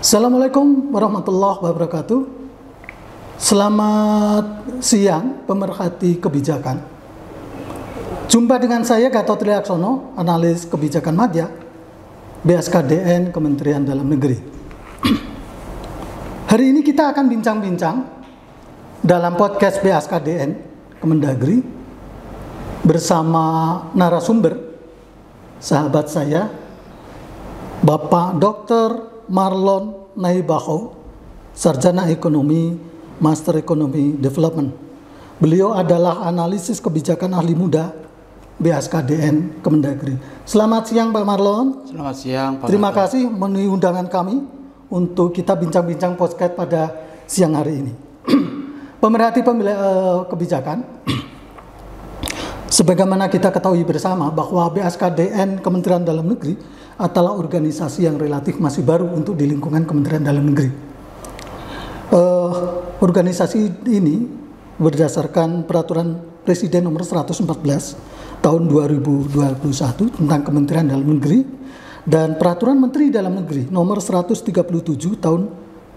Assalamualaikum warahmatullahi wabarakatuh. Selamat siang pemerhati kebijakan. Jumpa dengan saya Gatot Triaksono, analis kebijakan madya BSKDN Kementerian Dalam Negeri. Hari ini kita akan bincang-bincang dalam podcast BSKDN Kemendagri bersama narasumber sahabat saya Bapak Dr. Marlon Naibaho, Sarjana Ekonomi, Master Ekonomi Development. Beliau adalah analisis kebijakan ahli muda BSKDN Kemendagri. Selamat siang Pak Marlon. Selamat siang Pak. Terima kasih memenuhi undangan kami untuk kita bincang-bincang podcast pada siang hari ini. Pemerhati kebijakan, sebagaimana kita ketahui bersama bahwa BSKDN Kementerian Dalam Negeri adalah organisasi yang relatif masih baru untuk di lingkungan Kementerian Dalam Negeri. Organisasi ini berdasarkan Peraturan Presiden Nomor 114 Tahun 2021 tentang Kementerian Dalam Negeri dan Peraturan Menteri Dalam Negeri Nomor 137 Tahun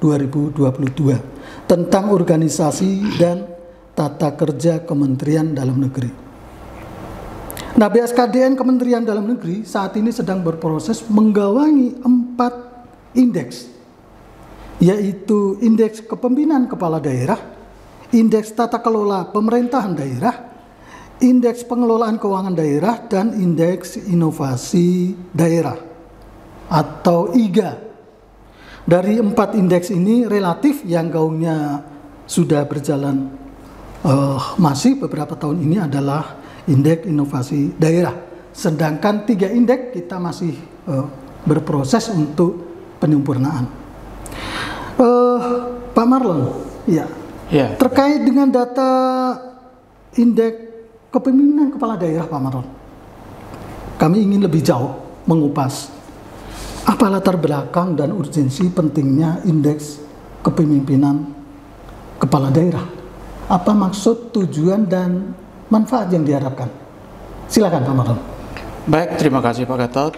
2022 tentang organisasi dan tata kerja Kementerian Dalam Negeri. Nah, BSKDN Kementerian Dalam Negeri saat ini sedang berproses menggawangi 4 indeks, yaitu Indeks Kepemimpinan Kepala Daerah, Indeks Tata Kelola Pemerintahan Daerah, Indeks Pengelolaan Keuangan Daerah, dan Indeks Inovasi Daerah atau IGA. Dari 4 indeks ini relatif yang gaungnya sudah berjalan masih beberapa tahun ini adalah Indeks Inovasi Daerah. Sedangkan 3 indeks kita masih berproses untuk penyempurnaan. Pak Marlon, ya. Terkait dengan data Indeks Kepemimpinan Kepala Daerah, Pak Marlon, kami ingin lebih jauh mengupas apa latar belakang dan urgensi pentingnya Indeks Kepemimpinan Kepala Daerah. Apa maksud, tujuan, dan manfaat yang diharapkan? Silakan Pak Marlon. Baik, terima kasih Pak Gatot.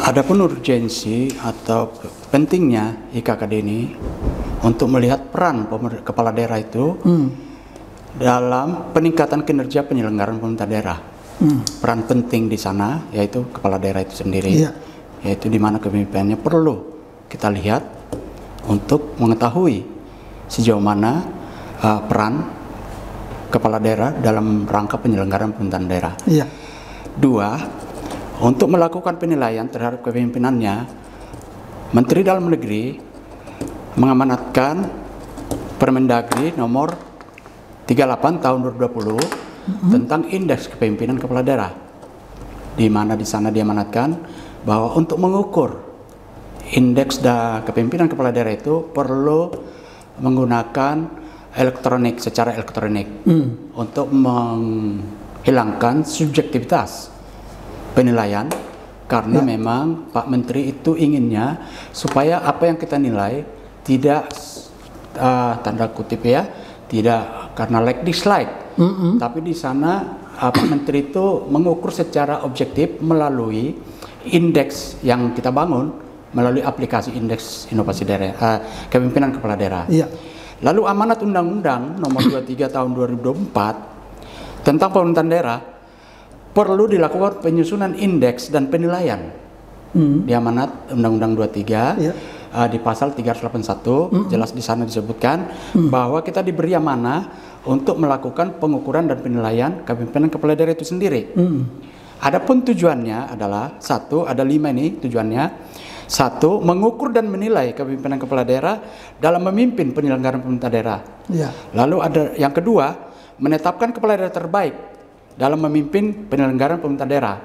Adapun urgensi atau pentingnya IKKD ini untuk melihat peran kepala daerah itu dalam peningkatan kinerja penyelenggaraan pemerintah daerah. Peran penting di sana yaitu kepala daerah itu sendiri, yaitu di mana kepemimpinannya perlu kita lihat untuk mengetahui sejauh mana peran kepala daerah dalam rangka penyelenggaraan pemerintahan daerah. 2, untuk melakukan penilaian terhadap kepemimpinannya, Menteri Dalam Negeri mengamanatkan Permendagri nomor 38 tahun 2020 tentang Indeks Kepemimpinan Kepala Daerah, di mana di sana diamanatkan bahwa untuk mengukur indeks kepemimpinan kepala daerah itu perlu menggunakan secara elektronik untuk menghilangkan subjektivitas penilaian, karena memang Pak Menteri itu inginnya supaya apa yang kita nilai tidak tanda kutip tidak karena like dislike, tapi di sana Pak Menteri itu mengukur secara objektif melalui indeks yang kita bangun melalui aplikasi Indeks Inovasi Daerah, Kepemimpinan Kepala Daerah. Lalu amanat Undang-Undang Nomor 23 Tahun 2024 tentang pemerintahan daerah perlu dilakukan penyusunan indeks dan penilaian. Di amanat Undang-Undang 23 di pasal 381 jelas di sana disebutkan bahwa kita diberi amanah untuk melakukan pengukuran dan penilaian kepemimpinan kepala daerah itu sendiri. Adapun tujuannya adalah ada 5 ini tujuannya. 1, mengukur dan menilai kepemimpinan kepala daerah dalam memimpin penyelenggaraan pemerintah daerah. Lalu ada yang kedua, menetapkan kepala daerah terbaik dalam memimpin penyelenggaraan pemerintah daerah.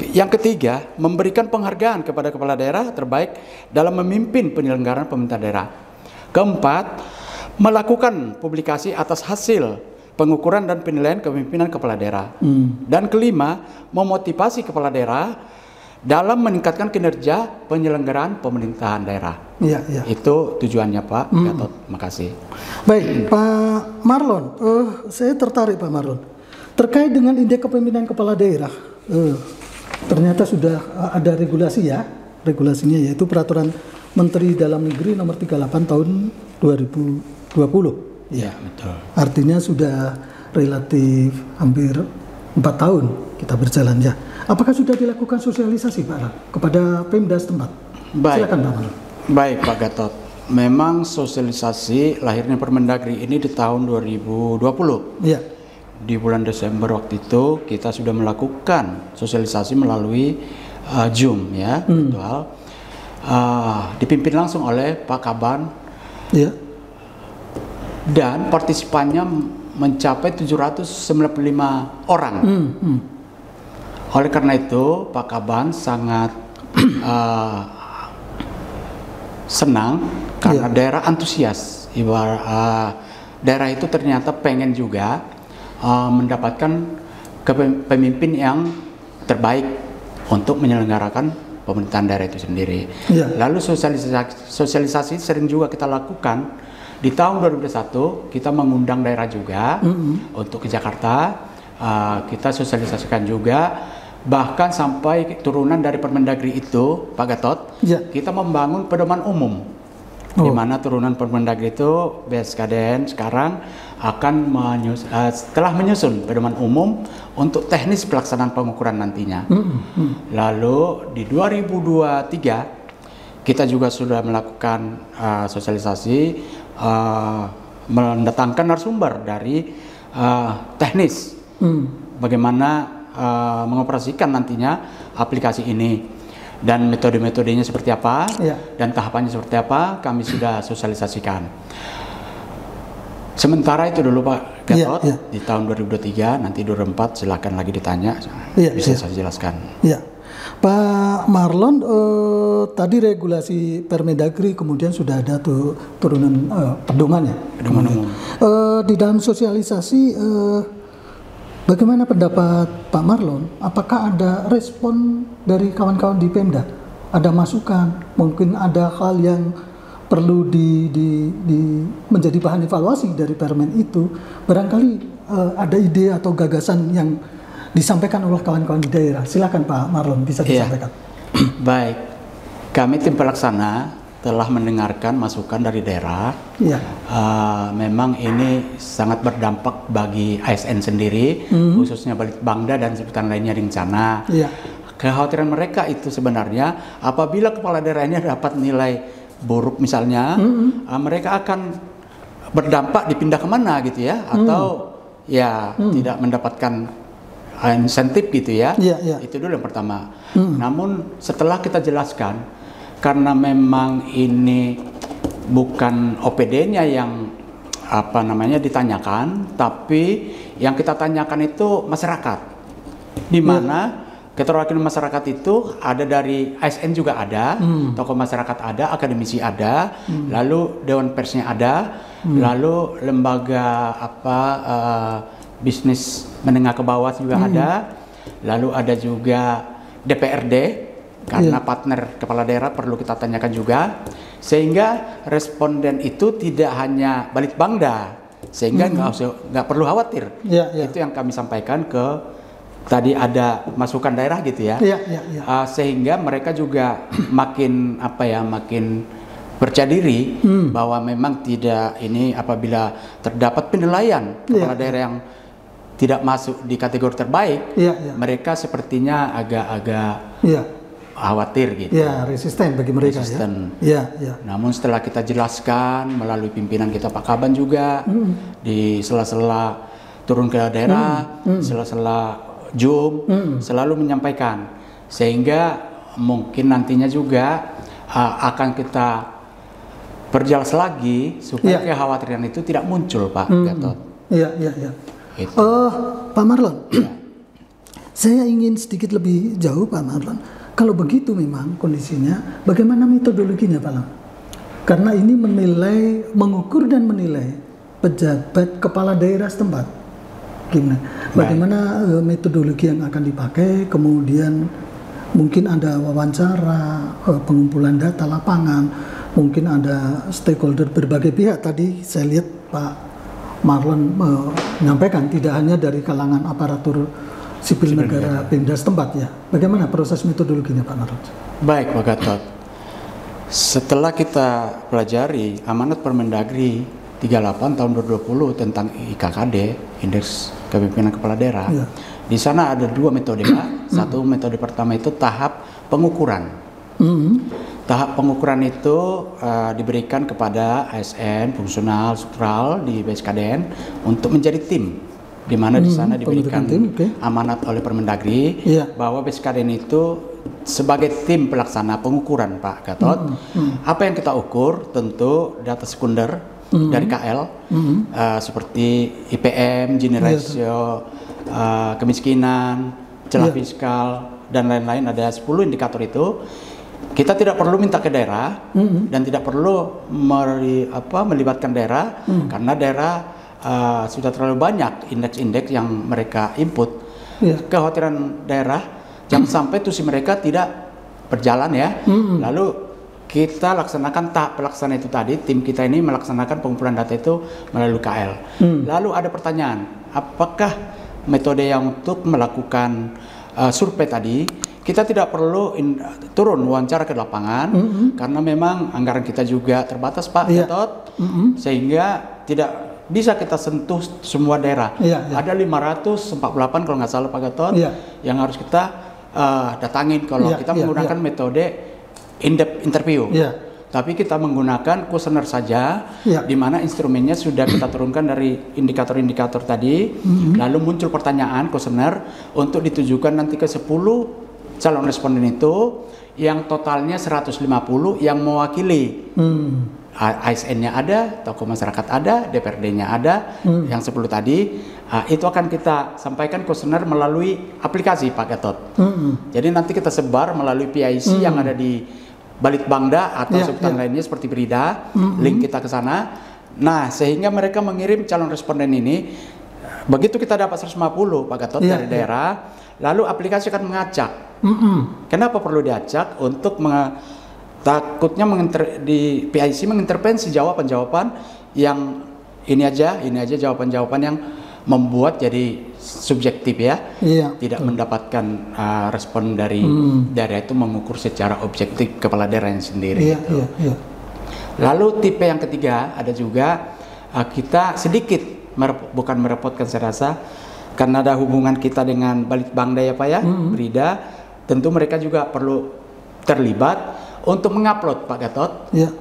Yang ketiga, memberikan penghargaan kepada kepala daerah terbaik dalam memimpin penyelenggaraan pemerintah daerah. Keempat, melakukan publikasi atas hasil pengukuran dan penilaian kepemimpinan kepala daerah. Dan kelima, memotivasi kepala daerah dalam meningkatkan kinerja penyelenggaraan pemerintahan daerah. Itu tujuannya Pak Gatot. Makasih. Baik, Pak Marlon, saya tertarik Pak Marlon terkait dengan Indeks Kepemimpinan Kepala Daerah. Ternyata sudah ada regulasi ya regulasinya, yaitu Peraturan Menteri Dalam Negeri Nomor 38 Tahun 2020. Ya, betul. Artinya sudah relatif hampir 4 tahun kita berjalan ya. Apakah sudah dilakukan sosialisasi Pak kepada Pemda setempat? Baik. Silakan Pak. Baik Pak Gatot. Memang sosialisasi lahirnya Permendagri ini di tahun 2020. Ya. Di bulan Desember waktu itu kita sudah melakukan sosialisasi melalui Zoom ya, virtual. Dipimpin langsung oleh Pak Kaban. Ya. Dan partisipannya mencapai 795 orang. Oleh karena itu Pak Kaban sangat senang karena daerah antusias. Daerah itu ternyata pengen juga mendapatkan pemimpin yang terbaik untuk menyelenggarakan pemerintahan daerah itu sendiri. Lalu sosialisasi sering juga kita lakukan. Di tahun 2021 kita mengundang daerah juga untuk ke Jakarta. Kita sosialisasikan juga, bahkan sampai turunan dari Permendagri itu Pak Gatot, kita membangun pedoman umum. Di mana turunan Permendagri itu BSKDN sekarang akan setelah menyusun pedoman umum untuk teknis pelaksanaan pengukuran nantinya. Lalu di 2023 kita juga sudah melakukan sosialisasi, mendatangkan narasumber dari teknis, bagaimana mengoperasikan nantinya aplikasi ini dan metode-metodenya seperti apa dan tahapannya seperti apa, kami sudah sosialisasikan. Sementara itu dulu Pak Gatot, di tahun 2023, nanti 2024 silakan lagi ditanya, bisa saya jelaskan. Pak Marlon, tadi regulasi Permendagri kemudian sudah ada turunan pedoman ya. Pedoman umum. Di dalam sosialisasi, bagaimana pendapat Pak Marlon? Apakah ada respon dari kawan-kawan di Pemda? Ada masukan? Mungkin ada hal yang perlu menjadi bahan evaluasi dari Permen itu? Barangkali ada ide atau gagasan yang disampaikan oleh kawan-kawan di daerah. Silakan Pak Marlon, bisa disampaikan. Baik, kami tim pelaksana telah mendengarkan masukan dari daerah. Memang ini sangat berdampak bagi ASN sendiri, khususnya Balitbangda dan sebutan lainnya Rencana. Kekhawatiran mereka itu sebenarnya apabila kepala daerahnya dapat nilai buruk misalnya, mereka akan berdampak dipindah kemana gitu ya, atau tidak mendapatkan insentif gitu ya. Itu dulu yang pertama. Namun setelah kita jelaskan, karena memang ini bukan OPD-nya yang ditanyakan, tapi yang kita tanyakan itu masyarakat, di mana keterwakilan masyarakat itu ada dari ASN juga ada, tokoh masyarakat ada, akademisi ada, lalu Dewan Persnya ada, lalu lembaga bisnis menengah ke bawah juga ada, lalu ada juga DPRD, karena partner kepala daerah perlu kita tanyakan juga, sehingga responden itu tidak hanya Balitbangda, sehingga nggak perlu khawatir. Itu yang kami sampaikan tadi ada masukan daerah gitu ya, sehingga mereka juga makin percaya diri bahwa memang tidak ini apabila terdapat penilaian kepala daerah yang tidak masuk di kategori terbaik, mereka sepertinya agak-agak khawatir gitu. Resisten bagi mereka. Namun setelah kita jelaskan melalui pimpinan kita Pak Kaban juga, di sela-sela turun ke daerah, sela-sela Zoom, selalu menyampaikan, sehingga mungkin nantinya juga akan kita perjelas lagi supaya kekhawatiran itu tidak muncul Pak Gatot. Pak Marlon, saya ingin sedikit lebih jauh Pak Marlon. Kalau begitu memang kondisinya, bagaimana metodologinya Pak Marlon? Karena ini mengukur dan menilai pejabat kepala daerah setempat. Gimana? Bagaimana metodologi yang akan dipakai? Kemudian mungkin ada wawancara, pengumpulan data lapangan, mungkin ada stakeholder berbagai pihak. Tadi saya lihat Pak Marlon menyampaikan tidak hanya dari kalangan aparatur sipil negara Pemda setempat ya. Bagaimana proses metodologinya Pak Narot? Baik Pak Gatot. Setelah kita pelajari amanat Permendagri 38 tahun 2020 tentang IKKD, Indeks Kepemimpinan Kepala Daerah, di sana ada dua metode Pak. Satu metode pertama itu tahap pengukuran. Tahap pengukuran itu diberikan kepada ASN, fungsional, struktural di BSKDN untuk menjadi tim, di mana di sana diberikan amanat oleh Permendagri bahwa BSKDN itu sebagai tim pelaksana pengukuran Pak Gatot. Apa yang kita ukur tentu data sekunder dari KL seperti IPM, Gini ratio, kemiskinan, celah fiskal dan lain-lain. Ada 10 indikator itu. Kita tidak perlu minta ke daerah dan tidak perlu melibatkan daerah karena daerah sudah terlalu banyak indeks-indeks yang mereka input. Kekhawatiran daerah jangan sampai tusi mereka tidak berjalan ya. Lalu kita laksanakan tahap pelaksana itu tadi, tim kita ini melaksanakan pengumpulan data itu melalui KL. Lalu ada pertanyaan, apakah metode yang untuk melakukan survei tadi kita tidak perlu turun wawancara ke lapangan karena memang anggaran kita juga terbatas Pak Gatot, sehingga tidak bisa kita sentuh semua daerah. Ada 548 kalau nggak salah Pak Gatot yang harus kita datangin kalau kita menggunakan metode in-depth interview. Tapi kita menggunakan kuesioner saja, di mana instrumennya sudah kita turunkan dari indikator-indikator tadi, lalu muncul pertanyaan kuesioner untuk ditujukan nanti ke 10 calon responden itu yang totalnya 150 yang mewakili. ASN-nya ada, tokoh masyarakat ada, DPRD-nya ada, yang 10 tadi. Itu akan kita sampaikan kuesioner melalui aplikasi Pak Gatot. Jadi nanti kita sebar melalui PIC yang ada di Balitbangda atau sebutan lainnya seperti Berida, link kita ke sana. Nah, sehingga mereka mengirim calon responden ini. Begitu kita dapat 150 Pak Gatot dari daerah, lalu aplikasi akan mengacak. Kenapa perlu diacak? Untuk takutnya di PIC mengintervensi jawaban-jawaban yang ini aja jawaban-jawaban yang membuat jadi subjektif ya, tidak mendapatkan respon dari daerah itu mengukur secara objektif kepala daerahnya sendiri. Lalu tipe yang ketiga ada juga kita sedikit bukan merepotkan saya rasa karena ada hubungan kita dengan Balitbangda ya Pak ya, Berida, tentu mereka juga perlu terlibat untuk mengupload Pak Gatot,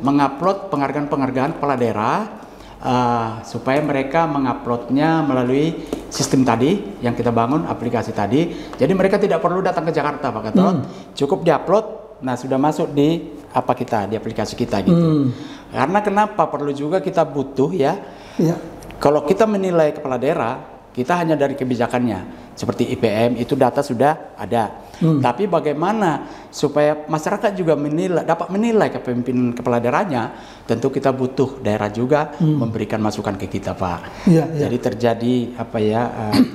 mengupload penghargaan-penghargaan kepala daerah. Supaya mereka menguploadnya melalui sistem tadi yang kita bangun, aplikasi tadi. Jadi mereka tidak perlu datang ke Jakarta Pak Gatot, cukup diupload, nah sudah masuk di di aplikasi kita gitu. Karena kenapa perlu juga kita butuh ya. Kalau kita menilai kepala daerah, kita hanya dari kebijakannya. Seperti IPM itu data sudah ada. Tapi bagaimana supaya masyarakat juga dapat menilai kepemimpinan kepala daerahnya, tentu kita butuh daerah juga memberikan masukan ke kita Pak. Jadi terjadi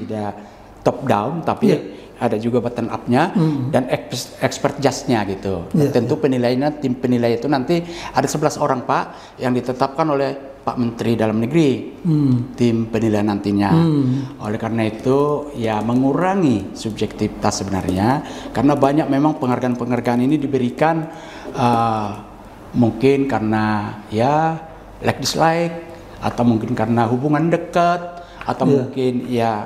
tidak top down tapi ada juga bottom up-nya dan expert judge-nya gitu. Tentu penilaiannya, tim penilai itu nanti ada 11 orang Pak yang ditetapkan oleh Pak Menteri Dalam Negeri, tim penilaian nantinya. Oleh karena itu ya mengurangi subjektivitas sebenarnya, karena banyak memang penghargaan-penghargaan ini diberikan mungkin karena ya like dislike, atau mungkin karena hubungan dekat, atau mungkin ya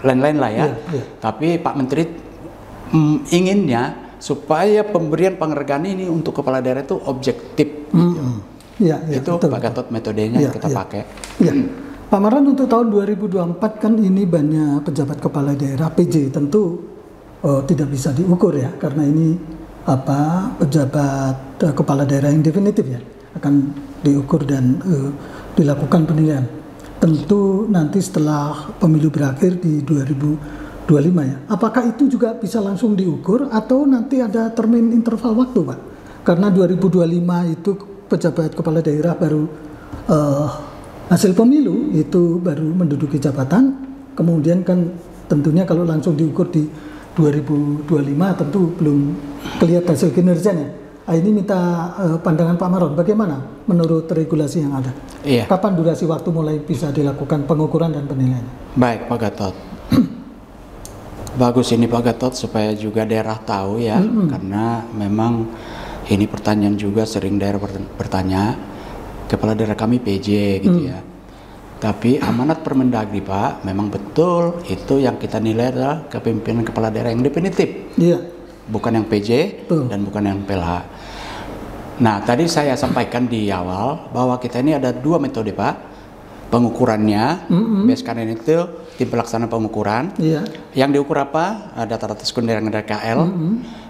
lain-lain lah ya. Tapi Pak Menteri inginnya supaya pemberian penghargaan ini untuk kepala daerah itu objektif. Itu betul, Pak Gatot metodenya yang kita pakai. Pak Marwan, untuk tahun 2024 kan ini banyak pejabat kepala daerah PJ, tentu tidak bisa diukur ya, karena ini pejabat kepala daerah yang definitif ya, akan diukur dan dilakukan penilaian. Tentu nanti setelah pemilu berakhir di 2025 ya. Apakah itu juga bisa langsung diukur atau nanti ada termin interval waktu Pak? Karena 2025 itu pejabat kepala daerah baru hasil pemilu itu baru menduduki jabatan, kemudian kan tentunya kalau langsung diukur di 2025 tentu belum kelihatan hasil kinerjanya. Ini minta pandangan Pak Marwan, bagaimana menurut regulasi yang ada? Kapan durasi waktu mulai bisa dilakukan pengukuran dan penilaian? Baik Pak Gatot. Bagus ini Pak Gatot, supaya juga daerah tahu ya, karena memang ini pertanyaan juga sering daerah bertanya, kepala daerah kami PJ gitu ya. Tapi amanat Permendagri Pak, memang betul itu yang kita nilai adalah kepemimpinan kepala daerah yang definitif, bukan yang PJ dan bukan yang PLH. Nah tadi saya sampaikan di awal bahwa kita ini ada 2 metode Pak pengukurannya. BSKDN itu tim pelaksana pengukuran. Yang diukur apa? Data-data sekunder dari KL.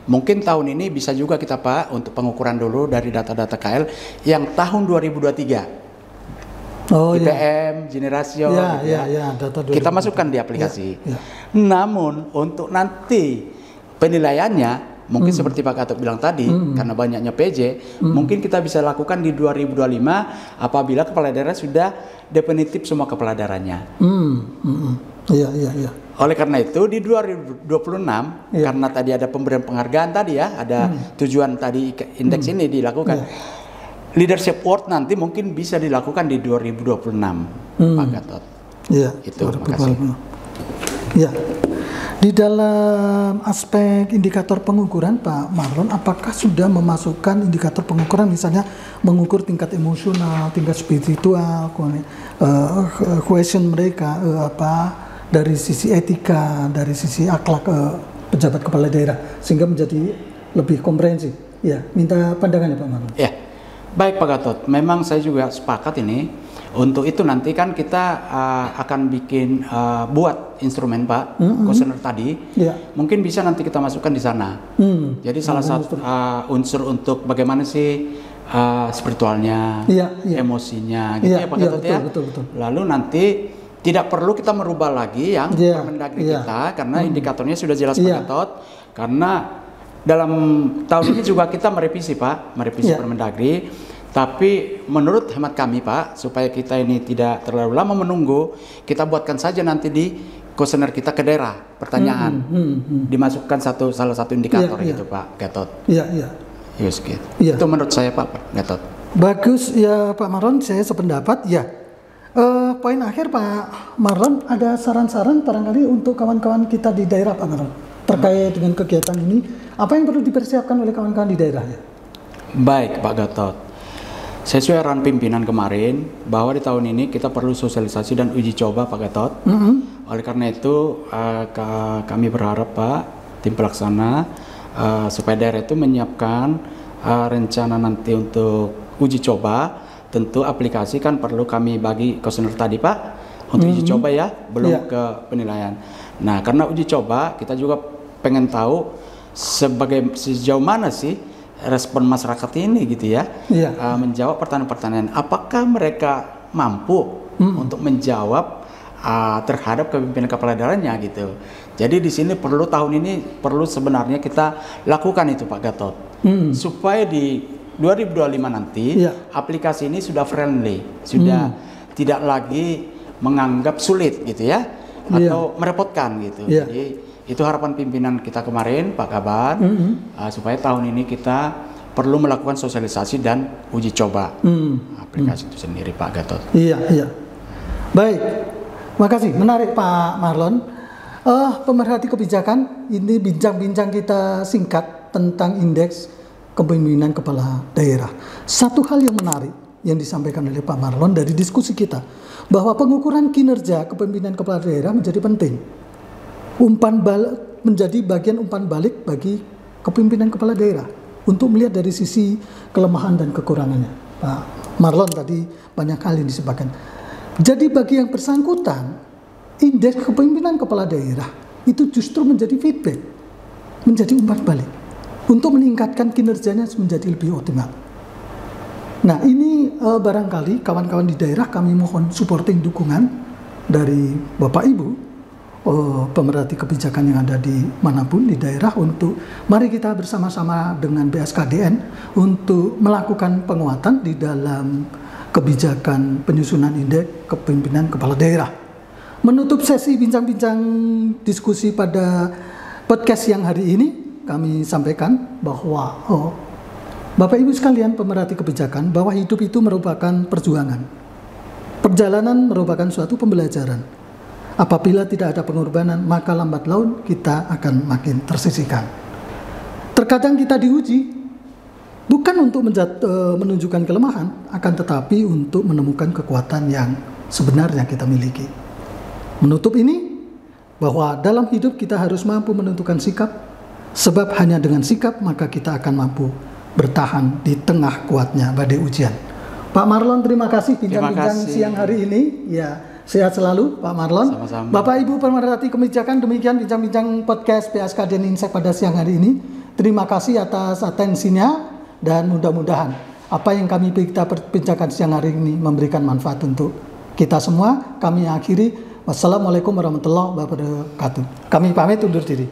Mungkin tahun ini bisa juga kita Pak untuk pengukuran dulu dari data-data KL yang tahun 2023. IPM, generasio, data kita masukkan di aplikasi. Namun untuk nanti penilaiannya mungkin seperti Pak Gatot bilang tadi, karena banyaknya PJ, mungkin kita bisa lakukan di 2025 apabila kepala daerah sudah definitif semua kepala daerahnya. Oleh karena itu di 2026 karena tadi ada pemberian penghargaan tadi ya, ada tujuan tadi indeks ini dilakukan. Leadership Award nanti mungkin bisa dilakukan di 2026, Pak Gatot. Itu. Terima kasih. Di dalam aspek indikator pengukuran Pak Marlon, apakah sudah memasukkan indikator pengukuran misalnya mengukur tingkat emosional, tingkat spiritual, question mereka dari sisi etika, dari sisi akhlak pejabat kepala daerah sehingga menjadi lebih komprehensif. Ya, minta pandangannya Pak Marlon. Ya, baik Pak Gatot. Memang saya juga sepakat ini. Untuk itu nanti kan kita akan bikin buat instrumen Pak, kuesioner tadi. Mungkin bisa nanti kita masukkan di sana. Jadi salah satu unsur untuk bagaimana sih spiritualnya, emosinya, gitu ya Pak Gatot ya. Betul. Lalu nanti tidak perlu kita merubah lagi yang Permendagri kita, karena indikatornya sudah jelas Pak Gatot. Karena dalam tahun ini juga kita merevisi Pak, Permendagri. Tapi menurut hemat kami Pak, supaya kita ini tidak terlalu lama menunggu, kita buatkan saja nanti di kuesioner kita ke daerah pertanyaan, dimasukkan salah satu indikator gitu Pak Gatot. Yes, gitu. Itu menurut saya Pak Gatot. Bagus ya Pak Marlon, saya sependapat ya. Poin akhir Pak Marlon, ada saran-saran barangkali untuk kawan-kawan kita di daerah Pak Marlon terkait dengan kegiatan ini, apa yang perlu dipersiapkan oleh kawan-kawan di daerah ya? Baik Pak Gatot. Sesuai arahan pimpinan kemarin bahwa di tahun ini kita perlu sosialisasi dan uji coba Pak Gatot. Oleh karena itu kami berharap Pak tim pelaksana supaya daerah itu menyiapkan rencana nanti untuk uji coba. Tentu aplikasi kan perlu kami bagi kuesioner tadi Pak untuk uji coba ya, belum ke penilaian. Nah karena uji coba kita juga pengen tahu sejauh mana sih respon masyarakat ini gitu ya, menjawab pertanyaan-pertanyaan apakah mereka mampu untuk menjawab terhadap kepemimpinan kepala daerahnya gitu. Jadi di sini tahun ini perlu sebenarnya kita lakukan itu Pak Gatot, supaya di 2025 nanti aplikasi ini sudah friendly, sudah tidak lagi menganggap sulit gitu ya, atau merepotkan gitu. Jadi itu harapan pimpinan kita kemarin Pak Kaban, supaya tahun ini kita perlu melakukan sosialisasi dan uji coba aplikasi itu sendiri Pak Gatot. Baik, makasih, menarik Pak Marlon. Pemerhati kebijakan, ini bincang-bincang kita singkat tentang indeks kepemimpinan kepala daerah. Satu hal yang menarik yang disampaikan oleh Pak Marlon dari diskusi kita, bahwa pengukuran kinerja kepemimpinan kepala daerah menjadi penting. Menjadi bagian umpan balik bagi kepemimpinan kepala daerah untuk melihat dari sisi kelemahan dan kekurangannya. Pak Marlon tadi banyak hal yang disebutkan. Jadi bagi yang bersangkutan, indeks kepemimpinan kepala daerah itu justru menjadi feedback, menjadi umpan balik untuk meningkatkan kinerjanya menjadi lebih optimal. Nah ini barangkali kawan-kawan di daerah kami mohon supporting dukungan dari Bapak Ibu pemerhati kebijakan yang ada di manapun di daerah untuk mari kita bersama-sama dengan BSKDN untuk melakukan penguatan di dalam kebijakan penyusunan indeks kepemimpinan kepala daerah. Menutup sesi bincang-bincang diskusi pada podcast yang hari ini, kami sampaikan bahwa Bapak Ibu sekalian pemerhati kebijakan, bahwa hidup itu merupakan perjuangan. Perjalanan merupakan suatu pembelajaran. Apabila tidak ada pengorbanan, maka lambat laun kita akan makin tersisihkan. Terkadang kita diuji bukan untuk menunjukkan kelemahan, akan tetapi untuk menemukan kekuatan yang sebenarnya kita miliki. Menutup ini, bahwa dalam hidup kita harus mampu menentukan sikap, sebab hanya dengan sikap maka kita akan mampu bertahan di tengah kuatnya badai ujian. Pak Marlon, terima kasih bincang-bincang siang hari ini. Ya, sehat selalu Pak Marlon. Sama-sama. Bapak Ibu pemerhati kebijakan, demikian bincang-bincang podcast PSKDN Insek pada siang hari ini. Terima kasih atas atensinya dan mudah-mudahan apa yang kita bincangkan siang hari ini memberikan manfaat untuk kita semua. Kami akhiri. Wassalamualaikum warahmatullahi wabarakatuh. Kami pamit undur diri.